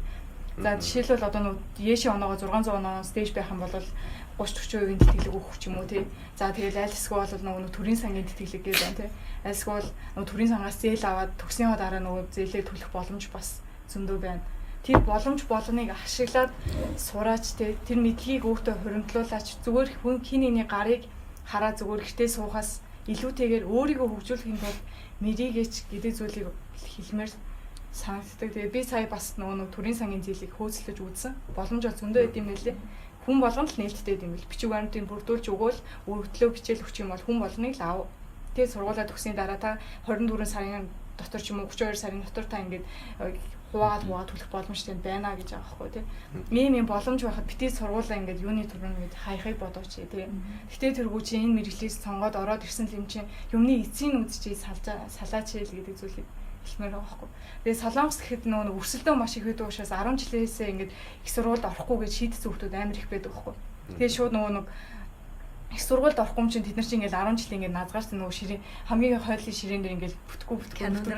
За жишээлбэл одоо нөгөө Яши оноогоо 600 оноо стейж байх юм бол 30-40% тэтгэлэг өгөх ч юм уу те. За тэгэл аль эсвэл бол нөгөө төрийн сангийн тэтгэлэг гэж байна те. Аль эсвэл нөгөө төрийн сангаас зээл аваад төгснөхийн дараа нөгөө зээлээ төлөх боломж бас зөндөө байна. Тэр боломж болгоныг ашиглаад сураач те тэр мэдлэгийг өөртөө хуримтлуулаач зүгээр хүн хин нэгний гарыг хараа зүгээр гэртээ суухаас илүүтэйгээр өөрийгөө хөгжүүлэхийн тулд мэрийгээч гэдэг зүйлийг хэлмээр санагддаг. Тэгээ би сая бас нөгөө төрийн сангийн зээлийг хөөцлөж үзсэн. Боломж бол зөндөө байд юм нэлээ. Хүн болгонд л нээлттэй юм бэл. Бичиг баримтыг бүрдүүлж өгөөл өргөдлөө бичээл өгч юм бол хүн болгоныг л ав. Тэгээ сургуулаа төгсөний дараа та 24 сарын дотор ч юм уу 32 сарын дотор та ингээд хуваагаад төлөх боломжтой байна гэж байгаа байхгүй тийм. Ийм боломж байхад битээ сургуулаа ингээд юуны төрөнд ингээд хайхыг бодооч тийм. Гэтэ тэргүй чи энэ мэрэгчлээс сонгоод ороод ирсэн юм чинь юмны эцсийн үдчийг салаач хэл гэдэг зүйлийг хэлмээр байгаа байхгүй. Тэгээ Солонгос гэхэд нөгөө өрсөлдөө маш их байдаг учраас 10 жилээсээ ингээд их сургуульд орохгүй гэж шийдсэн хүмүүс амар их байдаг байхгүй. Тэгээ шууд нөгөө их сургуульд орохгүй юм чинь тэд нар чинь ингээл 10 жил ингээд наазгаарч нөгөө ширээ хамгийн хойлын ширээн дээр ингээл бүтгэхгүй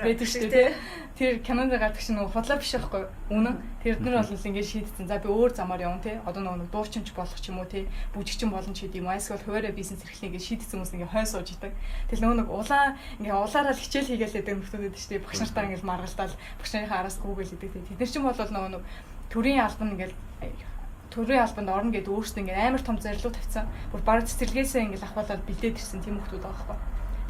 байдаг шүү дээ. Тэр кинонд гардаг чинь нөгөө худлаа биш байхгүй үнэн. Тэр нар бол ингээд шийдсэн. За би өөр замаар явна те. Одоо нөгөө дуучинч болох ч юм уу те. Бүжигчин болон ч гэдэм. Эсвэл хуваараа бизнес эрхлэе гэж шийдсэн хүмүүс ингээд хойно сууж идэг. Тэгэл нөгөө улаан ингээд улаараа л хичээл хийгээл байдаг нөхдөд байдаг шүү дээ. Багш нартаа ингээд маргалдаал багш нарын араас гүгэл идэг те. Тэд нар чинь бол нөгөө төрийн албан ингээд төрийн албанд орно гэдээ өөрсдөө ингээ амар том зорилго тавьсан. Бүр баг цэцэрлэгээсээ ингээ ахвалаад бэлдээд ирсэн тийм хүмүүс байгаа байхгүй.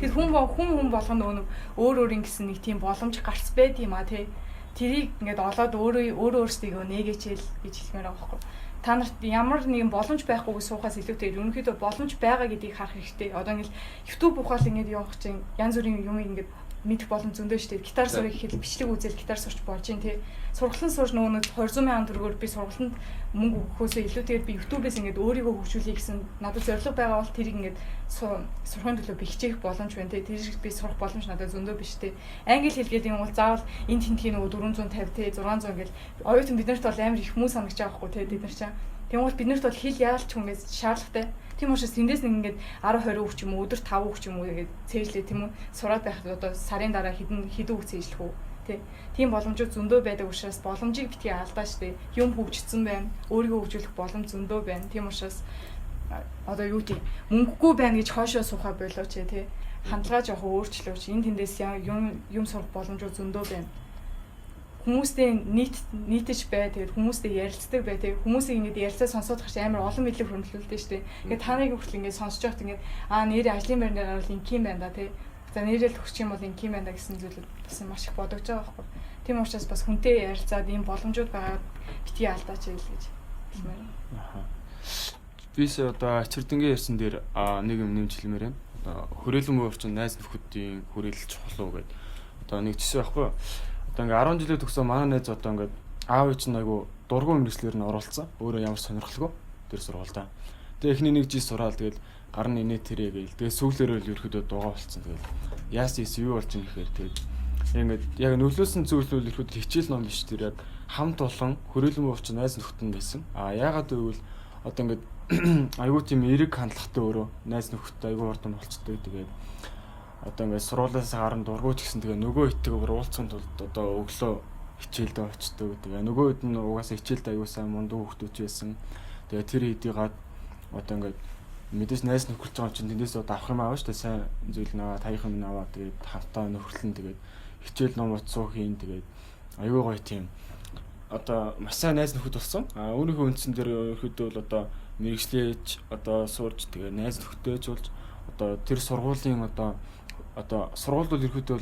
Тэр хүн болгоно өөр ингэсэн нэг тийм боломж гарц байд юм а тий. Тэрийг ингээд олоод өөрөөсдөө нээгээчээл гэж хэлмээр байгаа байхгүй. Та нарт ямар нэгэн боломж байхгүйг суухаас илүүтэй ерөнхийдөө боломж байгаа гэдгийг харах хэрэгтэй. Одоо ингээл YouTube ухаал ингээд явах чинь янз бүрийн юм ингээд мэдэх боломж зөндөө шүү дээ. Гитар сурах гэхэд бичлэг үзэл гитар сурч болж юм тий. Сургалтын сурж нөгөө 200,000 төгрөгөөр би сургалтанд мөнгө өгөхөөсөө илүүтэйгээр би YouTube-ээс ингээд өөрийгөө хөгжүүлэе гэсэн надад зорилго байгаа бол тэрийг ингээд сурахын төлөө би хичээх боломж байна тий. Тэр би сурах боломж надад зөндөө биш тий. Англи хэл гэдэг юм бол заавал энэ тентхийн нөгөө 450 тий 600 ингээд оюутан биднэрт бол амар их хүмүүс санагч байгаа хгүй тий бид нар чинь. Тэгмээс биднэрт бол хэл яалч хүнээс шаардлагатай. Тийм учраас тэндээс нэг ингээд 10 20 үг ч юм уу өдөрт 5 үг ч юм уу ингээд цээжлээ тийм үү сураад байхад одоо сарын дараа хэдэн үг цээжлэх үү тий. Тийм боломжууд зөндөө байдаг учраас боломжийг битгий алдаа штэ. Юм хөгжсөн байна. Өөрийгөө хөгжүүлэх боломж зөндөө байна. Тийм учраас одоо юу тийм мөнгөгүй байна гэж хоошоо суухаа болооч тий. Хандлага жоох өөрчлөөч. Энд тэндээс юм сурах боломжууд зөндөө байна. Хүмүүстэй нийтэж бай, тэгээд хүмүүстэй ярилцдаг бай, тэгээд хүмүүсийг ингэж ярилцаа сонсоод гарч амар олон мэдлэг хөрвүүлдэг шүү дээ. Тэгээд та нэг хүртэл ингэж сонсож байхад ингэж нэрээ ажлын байрнаар бол инким байна да тий. За нэрэл төгсчих юм бол инким байна да гэсэн зүйлүүд бас маш их бодогдож байгаа байхгүй. Тийм учраас бас хүнтэй ярилцаад ийм боломжууд байгаад битгий алдаач байл гэж хэлмээр байна. Аха. Бис одоо Ачирдэнгийн ярьсан дээр нэг юм нэмж хэлмээр байна. Одоо хүрээлэн буурчин найз нөхөдийн хүрээлэл чухал уу гэдэг. Одоо нэг жишээ байхгүй. Одоо ингээ 10 жилийн төгсөө манай найз одоо ингээ аав ээж нь айгу дургуй мэргэслэр нь оролцсон. Өөрөө ямар сонирхолгүй тэр сургуультай. Тэгээ эхний нэг жил сураал тэгэл гарны инээ тэрэ гээл. Тэгээ сүүлээрээ л ерөөдөө дугаа болцсон. Тэгэл яас юу болж юм гэхээр тэгээд ингээд яг нөлөөсөн зүйлүүд ерөөдөө хичээл ном биш тэр яг хамт олон хүрээлэн буурчин найз нөхөдөн байсан. Яагаад гэвэл одоо ингээд айгу тийм эрэг хандлагатай өөрөө найз нөхөдтэй айгу хурдан болцдог. Тэгээд одоо ингээд сургуулиас гарan дургуйч гэсэн тэгээ нөгөө итгэв уулзсан тулд одоо өглөө хичээлдээ очдог. Тэгээ нөгөө хэд нь угаасаа хичээлд аюулсан мундаг хүүхдүүд байсан. Тэгээ тэр хэдийгаад одоо ингээд мэдээж найз нөхөрлж байгаа чинь тэндээс одоо авах юм ааваа шүү дээ. Сайн зүйл наваа, таях юм наваа тэгээд хамтаа нөхөрлөн тэгээд хичээл ном утсуу хийн тэгээд аюу гоё тийм одоо маш сайн найз нөхөд болсон. Өөрийнхөө үндсэн дээр ерөөхдөө бол одоо мэрэгчлээж одоо сурж тэгээ найз нөхдөж болж одоо тэр сургуулийн одоо сургууль бол ерөөхдөө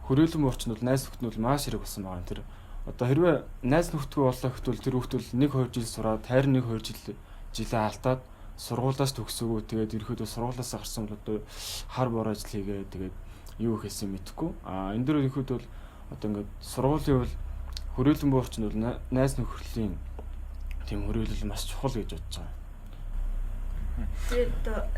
хүрээлэн буурчин бол найз нөхд нь бол маш хэрэг болсон байгаа. Тэр одоо хэрвээ найз нөхдгөө болоо гэвэл тэр хүүхд бол 1-2 жил сураад хайр 1-2 жилээ алдаад сургуулиас төгсөөгөө тэгээд ерөөхдөө сургуулиас гарсан бол одоо хар бор ажил хийгээ тэгээд юу хийсэн мэдэхгүй. Энэ дөр ерөөхдөө бол одоо ингээд сургуулийн бол хүрээлэн буурчин бол найз нөхөрлийн тийм хүрээлэл маш чухал гэж бодож байгаа. Тэгээд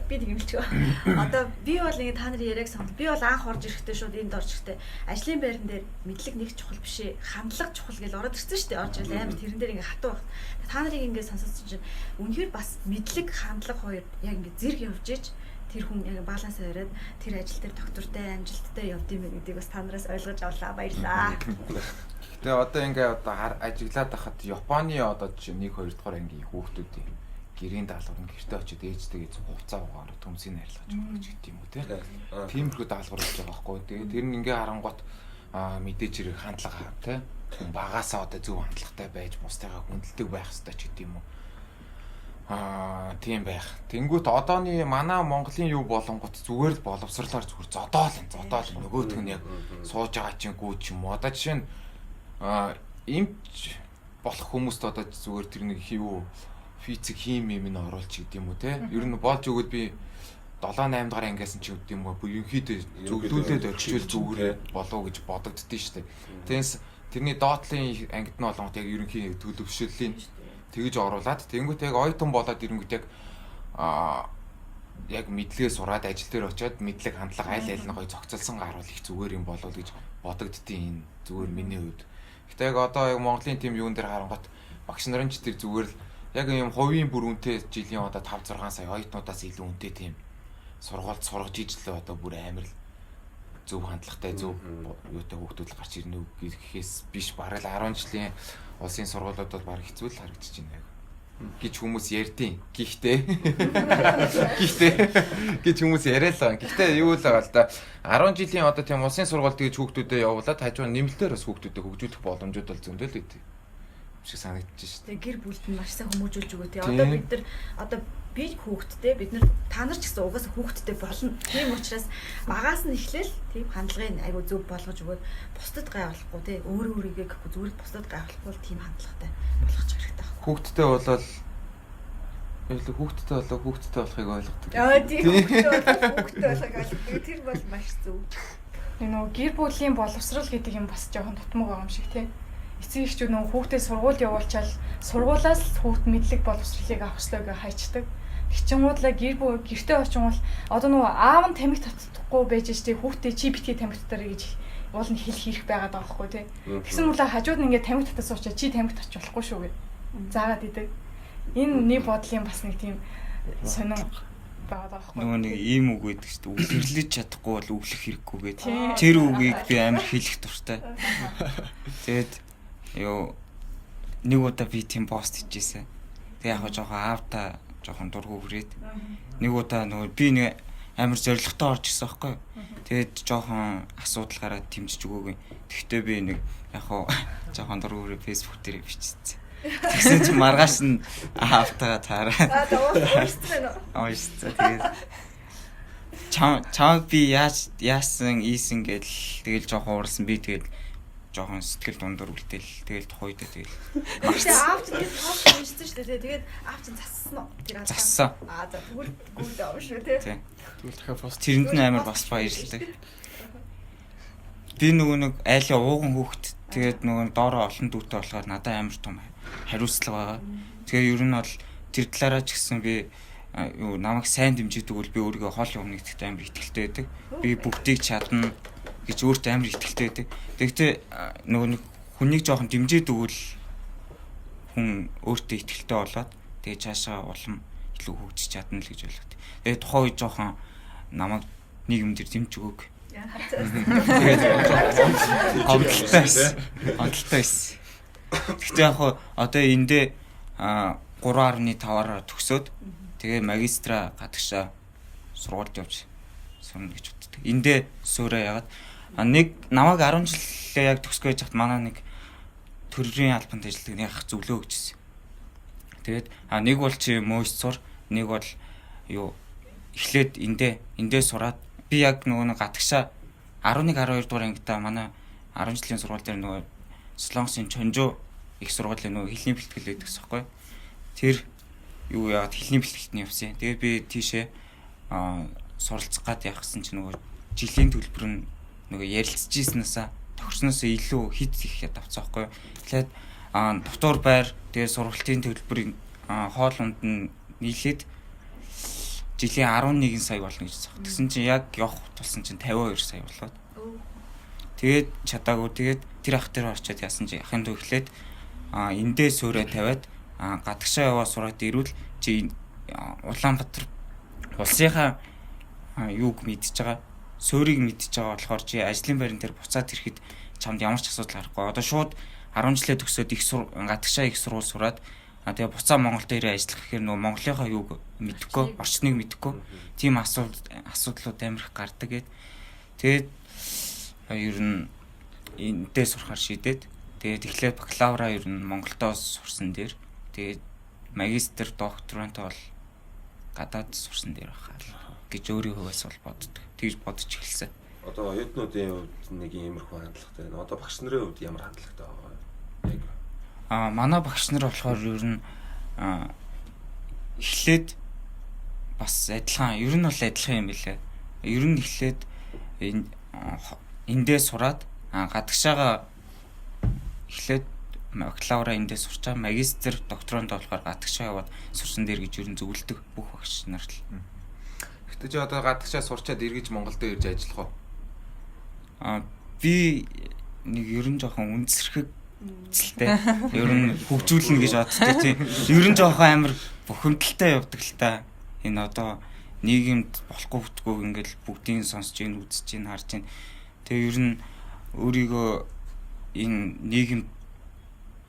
би нэг юмлчих. Одоо би бол ингэ та нарын яриаг сонс. Би бол анх орж ирэхдээ шууд энд орж ирэхдээ ажлын байран дээр мэдлэг нэг чухал биш ээ. Хандлага чухал гэж ороод ирсэн шүү дээ. Орж ирэл амар тэрэн дээр ингэ хатуу баг. Та нарыг ингэ сонссон чинь үнэхээр бас мэдлэг хандлага хоёр яг ингэ зэрэг явж иж тэр хүн яг баланс бариад тэр ажил дээр доктортай амжилттай явд юм гэдгийг бас та нараас ойлгож авлаа. Баярлаа. Тэгээ одоо ингээ одоо ажиглаад байхад Японы одоо жишээ 1-2 дугаар ангийн хүүхдүүдийн гэрийн даалгавар нь гэртээ очиод ээжтэйгээ зөв хуцаа угаар төмсийг арилгаж өгөх гэдэг юм уу те. Тиймэрхүү даалгавар хийж байгаа байхгүй. Тэгээд тэр нь ингээ харангуут мэдээж хэрэг хандлага те. Багаасаа одоо зөв хандлагатай байж бусдыгаа хүндэлдэг байх хэрэгтэй ч гэдэг юм уу. Тийм байх. Тэнгүүт одооны манай Монголын юу болонгот зүгээр л боловсрлоор зүгээр зодоол нөгөөдг нь яг сууж байгаа чинь гүү ч юм уу. Одоо жишээ нь эмч болох хүмүүст одоо зүгээр тэр нэг юу физик хими минь оруулж гэдэг юм уу те. Ер нь болж өгвөл би 7-8 дахь ангиасан ч гэдэг юм уу. Ерөнхийдөө зөвлөлүүлээд орчуул зүгээр болов гэж бодогддөө шүү дээ. Тэгээс тэрний доотлын ангид нь болгоод яг ерөнхий төлөвшөллийн тэгж оруулаад тэнгуут яг ойтон болоод ирэнгүүт яг мэдлэгээ сураад ажил дээр очиод мэдлэг хандлага аль аль нь гоё зохицолсон гарвал их зүгээр юм болов гэж бодогддیں۔ Энэ зүгээр миний хувьд. Гэтэ яг одоо яг Монголын тим юун дээр харангуут багш нарын ч тэр зүгээр л яг юм хувийн бүр үнэтэй жилийн одоо 5-6 сая оюутнуудаас илүү үнэтэй тийм сургуульд сургаж ижлээ одоо бүр амар л зөв хандлагатай зөв юутай хүүхдүүд л гарч ирнэ гэхээс биш бараг л 10 жилийн улсын сургуулиудад баг хэцүү л харагдаж байна гэж хүмүүс ярьдیں۔ Гэхдээ гэж хүмүүс яриалаа. Гэхдээ юу л байгаа л да 10 жилийн одоо тийм улсын сургууль тэгж хүүхдүүдэд явуулаад хажуу нэмэлтээр бас хүүхдүүдэд хөгжүүлэх боломжууд бол зөндөл өгдөг шиг санагдаж байна. Гэр бүлд нь маш сайн хүмүүжүүлж өгөө тий. Одоо бид нар одоо би хүүхдтэй бид нар та нар ч гэсэн угаасаа хүүхдтэй болно. Тийм учраас багаас нь эхлээл тийм хандлагын айгу зөв болгож өгөөд бусдад гай болохгүй тий. Өөрийгөө гэхгүй зүгээр бусдад гай болохгүй тийм хандлагатай болгож хэрэгтэй байна. Хүүхдтэй болол хүүхдтэй болохыг ойлгодог. Тийм хүүхдтэй болохыг ойлгодог. Тэр бол маш зөв. Нөгөө гэр бүлийн боловсрал гэдэг юм бас жоохон тутмаг байгаа юм шиг тий. Эцэг эхчүүд нөгөө хүүхдээ сургууль явуулчаал сургуулаас хүүхд мэдлэг боловсролыг авах ёстойг хайчдаг. Тэгчингуудлаа гэртээ очингуул одоо нөгөө аав нь тамхи татдаггүй байж штэ хүүхдээ чи битгий тамхи татараа гэж уул нь хэлэх хэрэг байгаад байгаа байхгүй тий. Тэгсэн мөрлөө хажууд нь ингээд тамхи татаас уучаа чи тамхи татч болохгүй шүү гэ. Заагаад идэг. Энэ нэг бодлын бас нэг тийм сонин байгаа байхгүй. Нөгөө нэг ийм үг гэдэг шүү дээ. Үлгэрлэж чадахгүй бол өглөх хэрэггүй гэдэг. Тэр үгийг би амар хэлэх дуртай. Тэгээд нэг удаа би тийм пост хийжсэн. Тэг яг жоохон аавта жоохон дургу хүрээд нэг удаа нөгөө би нэг амар зоригтой орж ирсэн байхгүй. Тэгээд жоохон асуудал гараад тэмцэж өгөөгүй. Тэгтээ би нэг яг жоохон дургу хүрээ Facebook дээр бичсэн. Тэгсэн чи маргааш нь аавтаа таараа. Тэгээд чамд би яасан ийсэн гэл тэгэл жоохон уурсан би тэгэл жоохон сэтгэл дундуур үлдээл тэгэл тухайдаа тэгэл Тэгээ аавч тэгээд пост хийсэн шүү дээ. Тэгээд аавч зассан уу? Тэр зассан. За тэгвэл гүйлдээ авах шүү тий. Тэгвэл дахиад пост тэрэнд нь амар бас баярлалаа. Би нөгөө нэг айлын ууган хүүхэд тэгээд нөгөө доороо олон дүүтэй болохоор надад амар том хариуцлага байгаа. Тэгээ ер нь бол тэр талаараа ч гэсэн би намайг сайн дэмжиж өгвөл би өөрийгөө хол юмны гэдэгт амар ихтэй байдаг. Би бүгдийг чадна гэж өөртөө амар ихтэй байдаг. Тэгэхдээ нөгөө нэг хүнийг жоохон дэмжиж өгвөл хүн өөртөө ихтэй болоод тэгээ цаашаа улам илүү хөгжиж чадна л гэж ойлгоод. Тэгээ тухайн үед жоохон намайг нэг юм дээр дэмжиж өгөөг. Онцлогтой байсан. Гэхдээ яг одоо эндээ 3.5-аар төгсөөд тэгээ магистра гадагшаа сургуульд явж сурна гэж боддог. Эндээ суураа ягаад нэг намайг 10 жилээ яг төгсгөө яхад манай нэг төрийн албанд ажилладаг нэг ах зөвлөө өгчсэн. Тэгээд нэг бол чи мөөс сур, нэг бол эхлээд эндээ сураад би яг нөгөө нэг гадагшаа 11 12 дугаар ангидаа манай 10 жилийн сургууль дээр нөгөө Солонгосын Чонжоо их сургуулийн нөгөө хэлний бэлтгэл байдаг байхгүй. Тэр яагаад хэлний бэлтгэлд нь явсан. Тэгээд би тийшээ суралцах гад явахсан чинь нөгөө жилийн төлбөр нь нөгөө ярилцж ийснээсээ төгснөөс илүү хит их давцсан байхгүй. Тэгэхээр дотор байр тэгээд сургалтын төлбөрийн хоол унд нь нийлээд жилийн 11 сая болно гэж байна. Тэгсэн чинь яг явах тулсан чинь 52 сая болоод. Тэгээд чадаагүй тэгээд тэр ах дээр орчоод яасан чи ахын дүү эхлээд эндээ суурэ тавиад гадагшаа яваа сураад ирвэл чи Улаанбаатар улсынхаа юуг мэдчихэж байгаа суурийг мэдчихэж байгаа болохоор чи ажлын байран дээр буцаад ирэхэд чамд ямар ч асуудал гарахгүй. Одоо шууд 10 жилээ төгсөөд гадагшаа их сургууль сураад тэгээ буцаа Монголд ирээ ажиллах гэхээр нөгөө Монголынхаа юуг мэдэхгүй, орчныг мэдэхгүй. Тийм асуудлууд амар их гардаг гэд. Тэгээд ер нь эндээ сурахаар шийдээд тэгээд эхлээд бакалавра ер нь Монголдоо сурсан дээр тэгээд магистр докторант бол гадаад сурсан дээр байхаа гэж өөрийн хувьас бол боддог. Тэгж бодож эхэлсэн. Одоо оюутнуудын хувьд нэг иймэрхүү хандлагатай байна. Одоо багш нарын хувьд ямар хандлагатай байгаа вэ? Яг манай багш нар болохоор ер нь эхлээд бас адилхан ер нь бол адилхан юм билээ. Ер нь эхлээд эндээ сураад гадагшаага эхлээд бакалавра эндээ сурчаа магистр докторант болохоор гадагшаа яваад сурсан дээр гэж ер нь зөвлөдөг бүх багш нар л. Гэтэ чи одоо гадагшаа сурчаад эргэж Монголд ирж ажиллах уу? Би нэг ер нь жоохон үндэсрэхэг үзэлтэй. Ер нь хөгжүүлнэ гэж боддог тийм. Ер нь жоохон амар бухимдалтай явдаг л та. Энэ одоо нийгэмд болохгүй бүтггүй ингээл бүгдийг сонсож ийн үзэж ийн харж ийн. Тэгээ ер нь өөрийгөө энэ нийгэм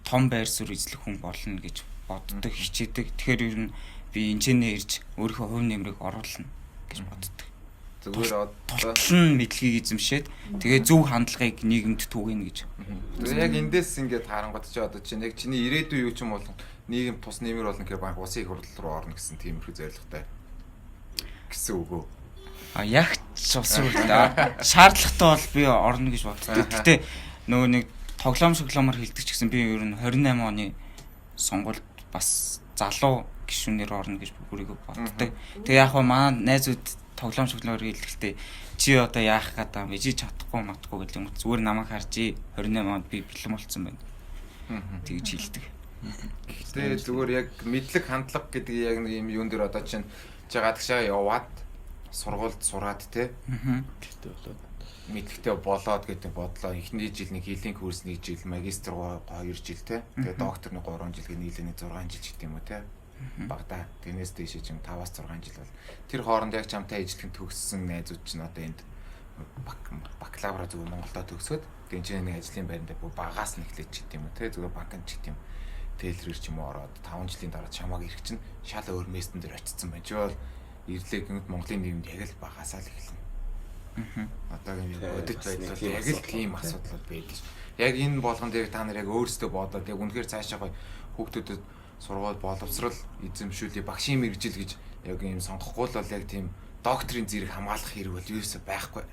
том байр суурь эзлэх хүн болно гэж боддог, хичээдэг. Тэгэхээр ер нь би инженер ирж өөрийнхөө хувь нэмрийг оруулна гэж боддог. Зүгээр тотлон мэдлэгийг эзэмшээд тэгээ зөв хандлагыг нийгэмд түгэнэ гэж. Тэгээ яг эндээс ингээд харангууд чи одоо чинь яг чиний ирээдүй юу ч юм бол нийгэм тус нэмэр болно гэхээр банк улсын их хурлал руу орно гэсэн тиймэрхүү зорилготой гэсэн үг үү? Яг ч улсын хурлаа шаардлагатай бол би орно гэж боддог. Гэтэ нөгөө нэг тоглоом шоглоомор хилдэг ч гэсэн би ер нь 28 оны сонгуульд бас залуу гишүүнээр орно гэж бүрийгөө боддог. Тэгээ яг хаа манай найзууд тоглоом шоглоомор хилдэхдээ чи одоо яах гэдэг юм ижиж чадахгүй матгүй гэх юм зүгээр намайг харж 28 онд би бэлэн болцсон байна. Тэгж хилдэг. Гэтэ зүгээр яг мэдлэг хандлага гэдэг яг нэг юм юун дээр одоо чинь гадагшаа яваад сургуульд сураад те. Гэхдээ болоод мэдлэгтэй болоод гэдэг бодлоо. Эхний жил нэг хийлийн курс 1 жил, магистр 2 жил те. Тэгээ докторны 3 жил гээ нийлээ 6 жил гэдэг юм уу те. Багада. Тэрнээс дээш чинь 5-6 жил бол тэр хооронд яг чамтай ажиллахын төгссөн найзууд чинь одоо энд бакалавра зүгээр Монголдо төгсөөд тэнцэн нэг ажлын байранд багаас нь эхлэж ч гэдэм үү те зүгээр банкнд ч гэдэм тэлрэр ч юм уу ороод 5 жилийн дараа чамааг ирэх чинь шал өөр местэн дээр очсон байж бол ирлээ гэнэт Монголын нийгэмд яг л багасаа л эхэлнэ. Одоогийн өдөж байдлаар яг л тийм асуудал байдаг. Яг энэ болгон дээр та нар яг өөрсдөө бодоод яг үнэхээр цаашаа гоё хүүхдүүдэд сургууль боловсрал эзэмшүүлээ багшийн мэрэгжил гэж яг юм сонгохгүй л бол яг тийм докторийн зэрэг хамгаалах хэрэг бол юусоо байхгүй.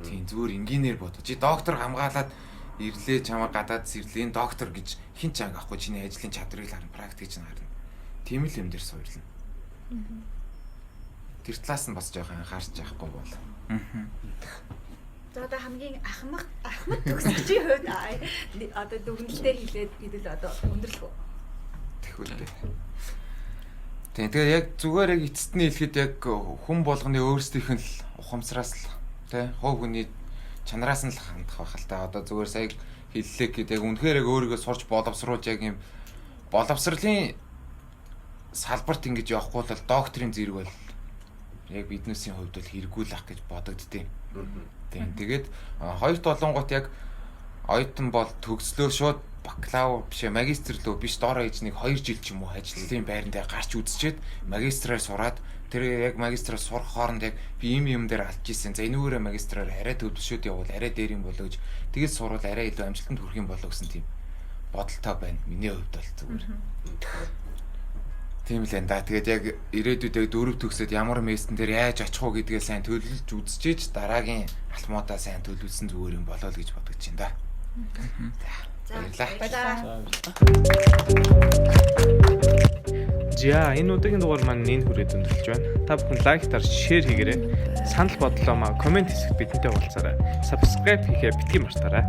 Тийм зүгээр инженеэр бодож. Чи доктор хамгаалаад ирлээ чамаа гадаад сэрлээ доктор гэж хин ч анги авахгүй чиний ажлын чадрыг харна, практик чинь харна. Тийм л юм дээр суурлна. Тэр талаас нь бас жоохон анхаарч яахгүй бол. За одоо хамгийн ахмад төгсөгчийн хувьд одоо дүгнэлтээр хэлээд хэдэл одоо өндөрлөх үү? Тэхүүлдэ. Тэгээд яг зүгээр яг эцэст нь хэлэхэд яг хүн болгоны өөрсдийнх нь л ухамсараас л тий хов хүний чанараас нь л хандах байх л та. Одоо зүгээр сая хэллээ гэдэг яг үнэхээр яг өөрийгөө сурч боловсруулж яг юм боловсролын салбарт ингэж явахгүй бол докторийн зэрэг бол яг биднээсийн хувьд бол хэрэггүүлэх гэж бодогдтiin. Тэгээд хоёр толонгот яг оюутан бол төгслөө шууд бакалавр биш магистр лөө биш доороо хийж нэг 2 жил ч юм уу ажлын байранд гарч үзчихэд магистраар сураад тэр яг магистраар сурах хооронд яг би юм дээр алдж ирсэн. За энүүгээрээ магистраар арай төвлөшөөд явбал арай дээр юм болоо гэж тэгээд сурвал арай илүү амжилтанд хүрэх юм болоо гэсэн тийм бодолтой байна. Миний хувьд бол зүгээр. Тийм л энэ да. Тэгээд яг ирээдүйд яг 4 төгсөөд ямар местэн дээр яаж очих уу гэдгээ сайн төлөвлөж үзчихээж дараагийн алтмуудаа сайн төлөвлөсөн зүгээр юм болоо л гэж бодож байна да. За баярлалаа. За энэ удаагийн дугаар маань энэ хүрээд өндөрлөж байна. Та бүхэн лайктаар шеэр хийгээрэй. Санал бодлоо маа комент хэсэгт бидэнтэй уулзаарай. Subscribe хийхээ битгий мартаарай.